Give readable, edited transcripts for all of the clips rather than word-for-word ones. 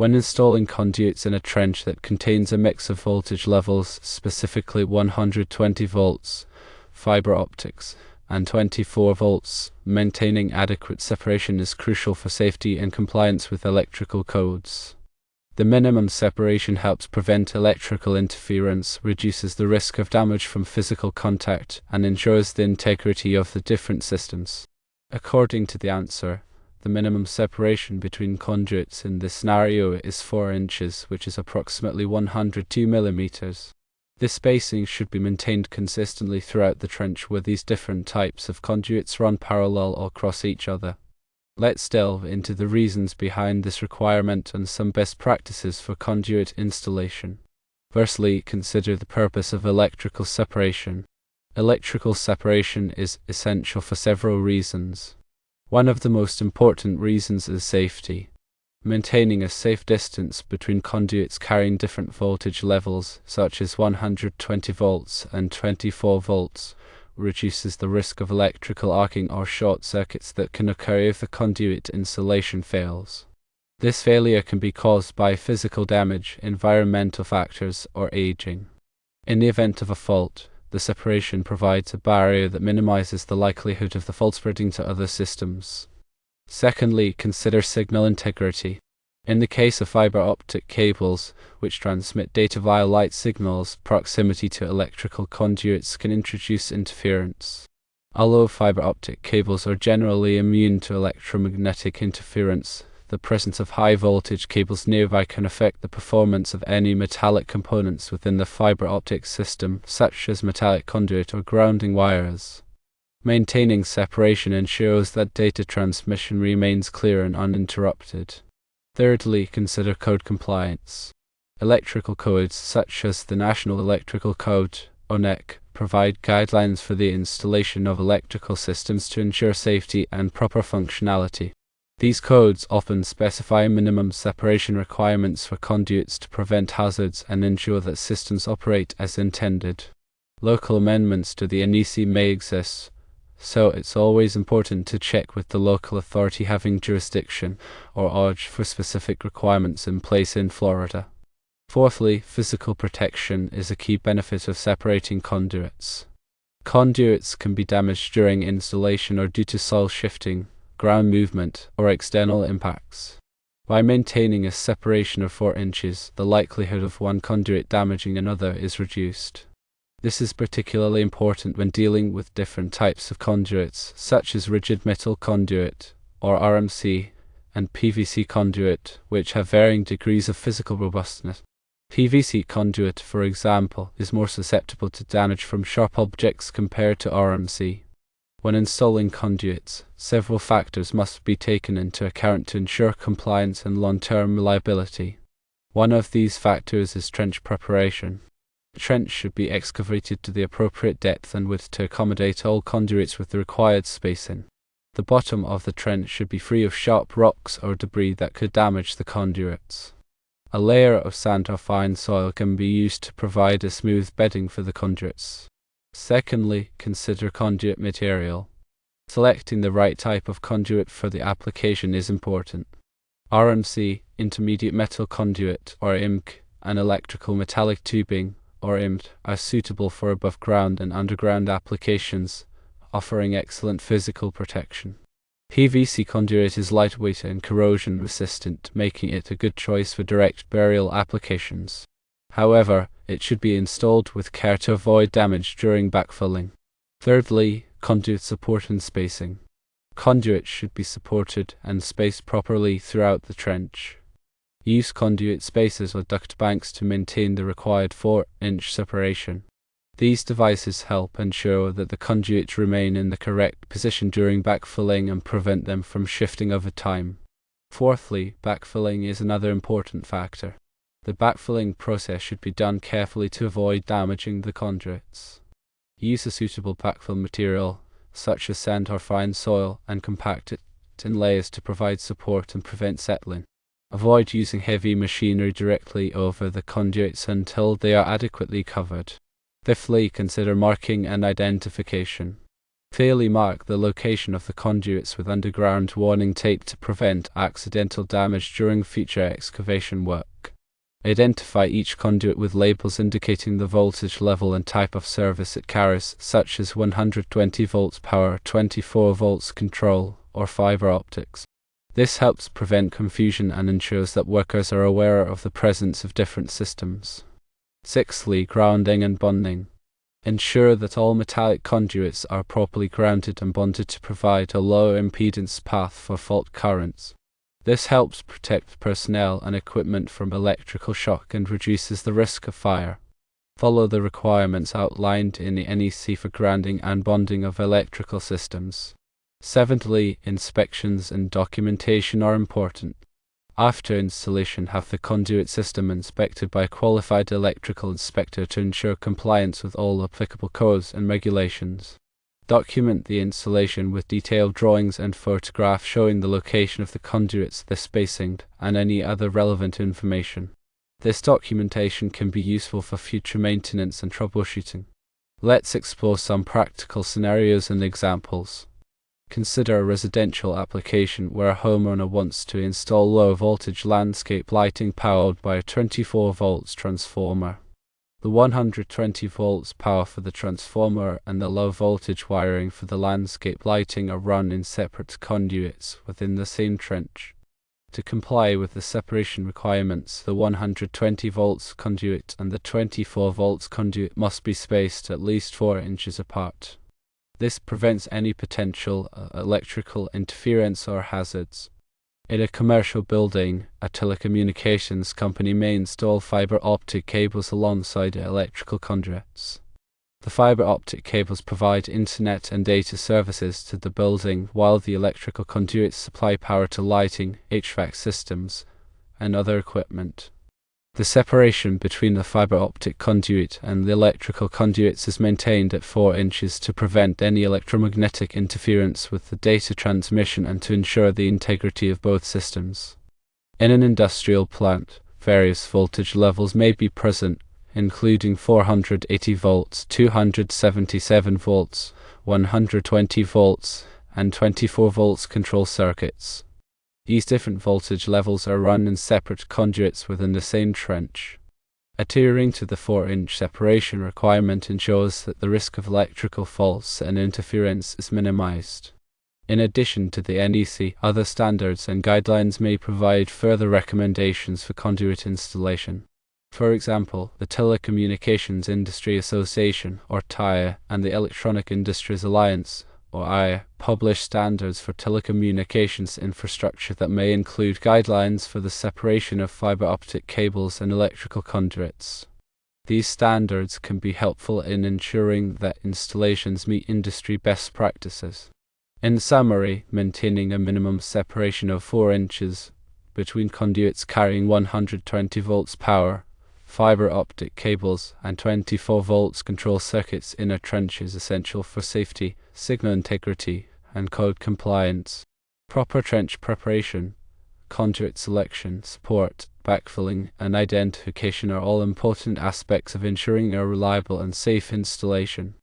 When installing conduits in a trench that contains a mix of voltage levels, specifically 120 volts, fiber optics, and 24 volts, maintaining adequate separation is crucial for safety and compliance with electrical codes. The minimum separation helps prevent electrical interference, reduces the risk of damage from physical contact, and ensures the integrity of the different systems. According to the answer, the minimum separation between conduits in this scenario is 4 inches, which is approximately 102 millimeters. This spacing should be maintained consistently throughout the trench where these different types of conduits run parallel or cross each other. Let's delve into the reasons behind this requirement and some best practices for conduit installation. Firstly, consider the purpose of electrical separation. Electrical separation is essential for several reasons. One of the most important reasons is safety. Maintaining a safe distance between conduits carrying different voltage levels, such as 120 volts and 24 volts, reduces the risk of electrical arcing or short circuits that can occur if the conduit insulation fails. This failure can be caused by physical damage, environmental factors, or aging. In the event of a fault, the separation provides a barrier that minimizes the likelihood of the fault spreading to other systems. Secondly, consider signal integrity. In the case of fiber optic cables, which transmit data via light signals, proximity to electrical conduits can introduce interference. Although fiber optic cables are generally immune to electromagnetic interference, the presence of high voltage cables nearby can affect the performance of any metallic components within the fiber optic system, such as metallic conduit or grounding wires. Maintaining separation ensures that data transmission remains clear and uninterrupted. Thirdly, consider code compliance. Electrical codes such as the National Electrical Code, or NEC, provide guidelines for the installation of electrical systems to ensure safety and proper functionality. These codes often specify minimum separation requirements for conduits to prevent hazards and ensure that systems operate as intended. Local amendments to the NEC may exist, so it's always important to check with the local authority having jurisdiction or OJ for specific requirements in place in Florida. Fourthly, physical protection is a key benefit of separating conduits. Conduits can be damaged during installation or due to soil shifting, ground movement, or external impacts. By maintaining a separation of 4 inches, the likelihood of one conduit damaging another is reduced. This is particularly important when dealing with different types of conduits, such as rigid metal conduit, or RMC, and PVC conduit, which have varying degrees of physical robustness. PVC conduit, for example, is more susceptible to damage from sharp objects compared to RMC. When installing conduits, several factors must be taken into account to ensure compliance and long-term reliability. One of these factors is trench preparation. The trench should be excavated to the appropriate depth and width to accommodate all conduits with the required spacing. The bottom of the trench should be free of sharp rocks or debris that could damage the conduits. A layer of sand or fine soil can be used to provide a smooth bedding for the conduits. Secondly, consider conduit material. Selecting the right type of conduit for the application is important. RMC, intermediate metal conduit, or IMC, and electrical metallic tubing, or IMT, are suitable for above ground and underground applications, offering excellent physical protection. PVC conduit is lightweight and corrosion resistant, making it a good choice for direct burial applications. However, it should be installed with care to avoid damage during backfilling. Thirdly, conduit support and spacing. Conduit should be supported and spaced properly throughout the trench. Use conduit spacers or duct banks to maintain the required 4-inch separation. These devices help ensure that the conduits remain in the correct position during backfilling and prevent them from shifting over time. Fourthly, backfilling is another important factor. The backfilling process should be done carefully to avoid damaging the conduits. Use a suitable backfill material, such as sand or fine soil, and compact it in layers to provide support and prevent settling. Avoid using heavy machinery directly over the conduits until they are adequately covered. Fifthly, consider marking and identification. Clearly mark the location of the conduits with underground warning tape to prevent accidental damage during future excavation work. Identify each conduit with labels indicating the voltage level and type of service it carries, such as 120 volts power, 24 volts control, or fiber optics. This helps prevent confusion and ensures that workers are aware of the presence of different systems. Sixthly, grounding and bonding. Ensure that all metallic conduits are properly grounded and bonded to provide a low impedance path for fault currents. This helps protect personnel and equipment from electrical shock and reduces the risk of fire. Follow the requirements outlined in the NEC for grounding and bonding of electrical systems. Seventhly, inspections and documentation are important. After installation, have the conduit system inspected by a qualified electrical inspector to ensure compliance with all applicable codes and regulations. Document the installation with detailed drawings and photographs showing the location of the conduits, the spacing, and any other relevant information. This documentation can be useful for future maintenance and troubleshooting. Let's explore some practical scenarios and examples. Consider a residential application where a homeowner wants to install low-voltage landscape lighting powered by a 24 volts transformer. The 120 volts power for the transformer and the low-voltage wiring for the landscape lighting are run in separate conduits within the same trench. To comply with the separation requirements, the 120 volts conduit and the 24 volts conduit must be spaced at least 4 inches apart. This prevents any potential electrical interference or hazards. In a commercial building, a telecommunications company may install fiber optic cables alongside electrical conduits. The fiber optic cables provide internet and data services to the building, while the electrical conduits supply power to lighting, HVAC systems, and other equipment. The separation between the fiber optic conduit and the electrical conduits is maintained at 4 inches to prevent any electromagnetic interference with the data transmission and to ensure the integrity of both systems. In an industrial plant, various voltage levels may be present, including 480 volts, 277 volts, 120 volts, and 24 volts control circuits. These different voltage levels are run in separate conduits within the same trench. Adhering to the 4-inch separation requirement ensures that the risk of electrical faults and interference is minimized. In addition to the NEC, other standards and guidelines may provide further recommendations for conduit installation. For example, the Telecommunications Industry Association, or TIA, and the Electronic Industries Alliance, or IA, publish standards for telecommunications infrastructure that may include guidelines for the separation of fiber optic cables and electrical conduits. These standards can be helpful in ensuring that installations meet industry best practices. In summary, maintaining a minimum separation of 4 inches between conduits carrying 120 volts power, fiber optic cables, and 24 volts control circuits in a trench is essential for safety, signal integrity, and code compliance. Proper trench preparation, conduit selection, support, backfilling, and identification are all important aspects of ensuring a reliable and safe installation.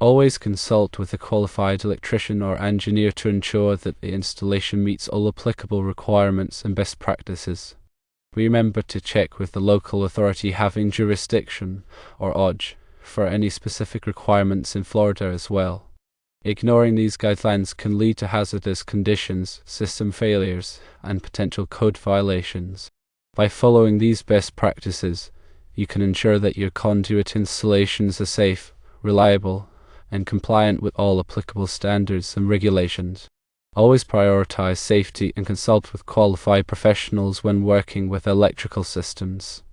Always consult with a qualified electrician or engineer to ensure that the installation meets all applicable requirements and best practices. Remember to check with the local authority having jurisdiction, or OJ, for any specific requirements in Florida as well. Ignoring these guidelines can lead to hazardous conditions, system failures, and potential code violations. By following these best practices, you can ensure that your conduit installations are safe, reliable, and compliant with all applicable standards and regulations. Always prioritize safety and consult with qualified professionals when working with electrical systems.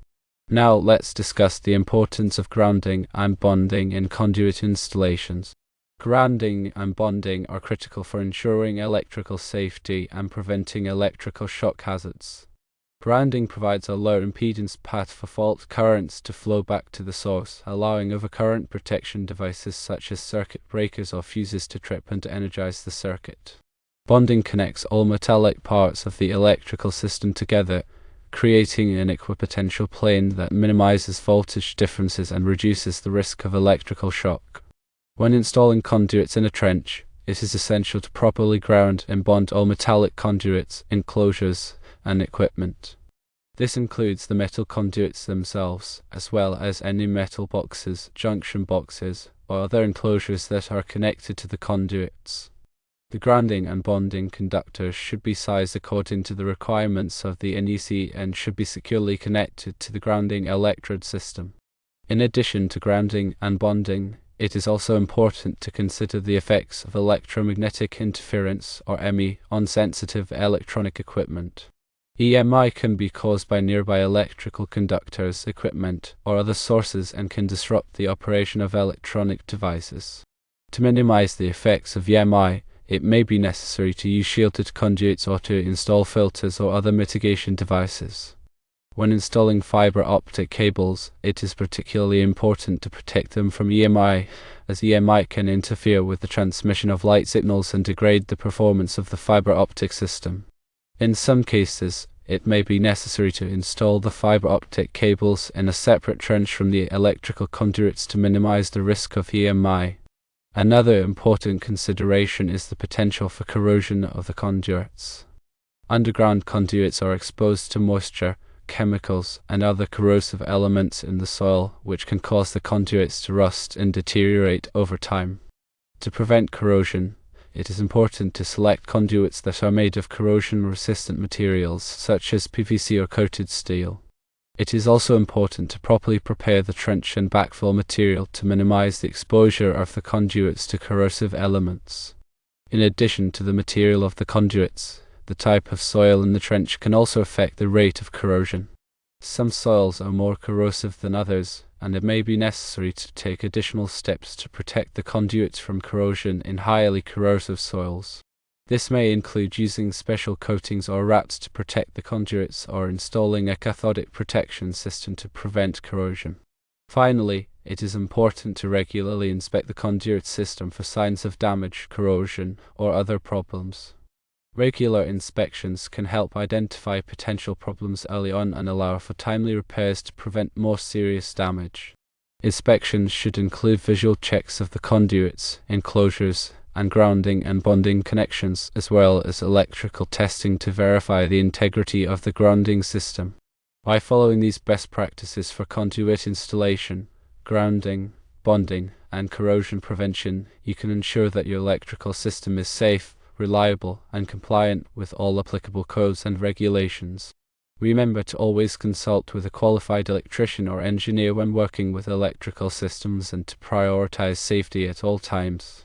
Now let's discuss the importance of grounding and bonding in conduit installations. Grounding and bonding are critical for ensuring electrical safety and preventing electrical shock hazards. Grounding provides a low impedance path for fault currents to flow back to the source, allowing overcurrent protection devices such as circuit breakers or fuses to trip and to energize the circuit. Bonding connects all metallic parts of the electrical system together, creating an equipotential plane that minimizes voltage differences and reduces the risk of electrical shock. When installing conduits in a trench, it is essential to properly ground and bond all metallic conduits, enclosures, and equipment. This includes the metal conduits themselves, as well as any metal boxes, junction boxes, or other enclosures that are connected to the conduits. The grounding and bonding conductors should be sized according to the requirements of the NEC and should be securely connected to the grounding electrode system. In addition to grounding and bonding, it is also important to consider the effects of electromagnetic interference, or EMI, on sensitive electronic equipment. EMI can be caused by nearby electrical conductors, equipment, or other sources and can disrupt the operation of electronic devices. To minimize the effects of EMI, it may be necessary to use shielded conduits or to install filters or other mitigation devices. When installing fiber optic cables, it is particularly important to protect them from EMI, as EMI can interfere with the transmission of light signals and degrade the performance of the fiber optic system. In some cases, it may be necessary to install the fiber optic cables in a separate trench from the electrical conduits to minimize the risk of EMI. Another important consideration is the potential for corrosion of the conduits. Underground conduits are exposed to moisture, chemicals, and other corrosive elements in the soil, which can cause the conduits to rust and deteriorate over time. To prevent corrosion, it is important to select conduits that are made of corrosion-resistant materials, such as PVC or coated steel. It is also important to properly prepare the trench and backfill material to minimize the exposure of the conduits to corrosive elements. In addition to the material of the conduits, the type of soil in the trench can also affect the rate of corrosion. Some soils are more corrosive than others, and it may be necessary to take additional steps to protect the conduits from corrosion in highly corrosive soils. This may include using special coatings or wraps to protect the conduits or installing a cathodic protection system to prevent corrosion. Finally, it is important to regularly inspect the conduit system for signs of damage, corrosion, or other problems. Regular inspections can help identify potential problems early on and allow for timely repairs to prevent more serious damage. Inspections should include visual checks of the conduits, enclosures, and grounding and bonding connections, as well as electrical testing to verify the integrity of the grounding system. By following these best practices for conduit installation, grounding, bonding, and corrosion prevention, you can ensure that your electrical system is safe, reliable, and compliant with all applicable codes and regulations. Remember to always consult with a qualified electrician or engineer when working with electrical systems and to prioritize safety at all times.